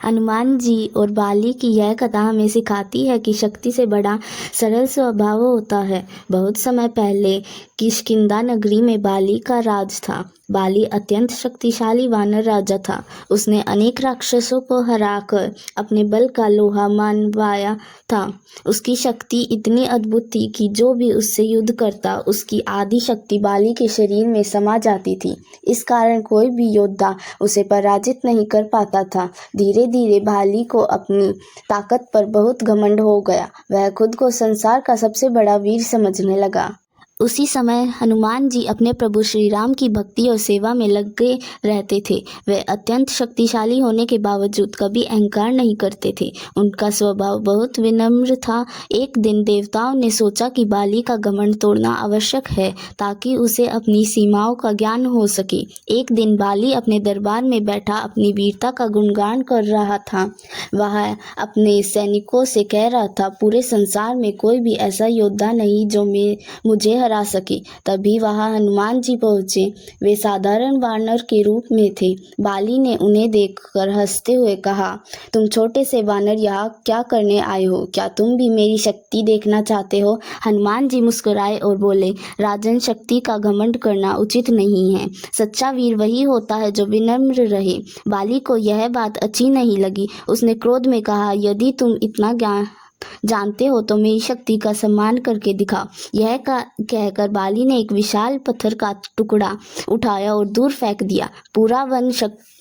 हनुमान जी और बाली की यह कथा हमें सिखाती है कि शक्ति से बड़ा सरल स्वभाव होता है। बहुत समय पहले किष्किंधा नगरी में बाली का राज था। बाली अत्यंत शक्तिशाली वानर राजा था। उसने अनेक राक्षसों को हराकर अपने बल का लोहा मनवाया था। उसकी शक्ति इतनी अद्भुत थी कि जो भी उससे युद्ध करता उसकी आधी शक्ति बाली के शरीर में समा जाती थी। इस कारण कोई भी योद्धा उसे पराजित नहीं कर पाता था। धीरे धीरे बाली को अपनी ताकत पर बहुत घमंड हो गया। वह खुद को संसार का सबसे बड़ा वीर समझने लगा। उसी समय हनुमान जी अपने प्रभु श्री राम की भक्ति और सेवा में लगे रहते थे। वे अत्यंत शक्तिशाली होने के बावजूद कभी अहंकार नहीं करते थे। उनका स्वभाव बहुत विनम्र था। एक दिन देवताओं ने सोचा कि बाली का घमंड तोड़ना आवश्यक है ताकि उसे अपनी सीमाओं का ज्ञान हो सके। एक दिन बाली अपने दरबार में बैठा अपनी वीरता का गुणगान कर रहा था। वह अपने सैनिकों से कह रहा था, पूरे संसार में कोई भी ऐसा योद्धा नहीं जो मुझे हरा सके। तभी वहां हनुमान जी पहुंचे। वे साधारण वानर के रूप में थे। बाली ने उन्हें देखकर हंसते हुए कहा, तुम छोटे से वानर यहाँ क्या करने आए हो? क्या तुम भी मेरी शक्ति देखना चाहते हो? हनुमान जी मुस्कुराए और बोले, राजन, शक्ति का घमंड करना उचित नहीं है। सच्चा वीर वही होता है जो विनम्र रहे। बाली को यह बात अच्छी नहीं लगी। उसने क्रोध में कहा, यदि तुम इतना ज्ञान जानते हो तो मेरी शक्ति का सम्मान करके दिखाओ। यह कहकर बाली ने एक विशाल पत्थर का टुकड़ा उठाया और दूर फेंक दिया। पूरा वन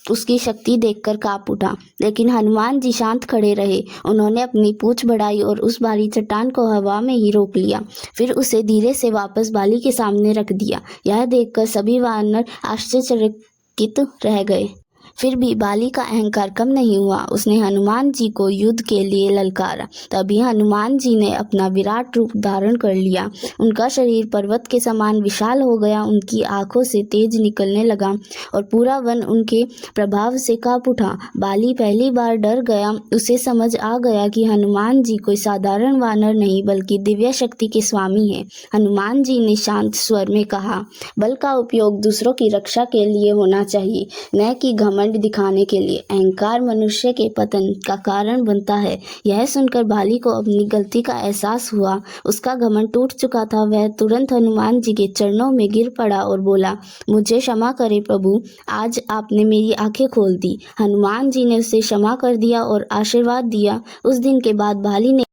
उसकी शक्ति देखकर कांप उठा। लेकिन हनुमान जी शांत खड़े रहे। उन्होंने अपनी पूंछ बढ़ाई और उस भारी चट्टान को हवा में ही रोक लिया। फिर उसे धीरे से वापस बाली के सामने रख दिया। यह देखकर सभी वानर आश्चर्यचकित रह गए। फिर भी बाली का अहंकार कम नहीं हुआ। उसने हनुमान जी को युद्ध के लिए ललकारा। तभी हनुमान जी ने अपना विराट रूप धारण कर लिया। उनका शरीर पर्वत के समान विशाल हो गया। उनकी आंखों से तेज निकलने लगा और पूरा वन उनके प्रभाव से कांप उठा। बाली पहली बार डर गया। उसे समझ आ गया कि हनुमान जी कोई साधारण वानर नहीं बल्कि दिव्य शक्ति के स्वामी हैं। हनुमान जी ने शांत स्वर में कहा, बल का उपयोग दूसरों की रक्षा के लिए होना चाहिए, न कि घमंड दिखाने के लिए। अहंकार मनुष्य के पतन का कारण बनता है। यह सुनकर बाली को अपनी गलती का एहसास हुआ। उसका घमंड टूट चुका था। वह तुरंत हनुमान जी के चरणों में गिर पड़ा और बोला, मुझे क्षमा करें प्रभु, आज आपने मेरी आंखें खोल दी। हनुमान जी ने उसे क्षमा कर दिया और आशीर्वाद दिया। उस दिन के बाद बाली ने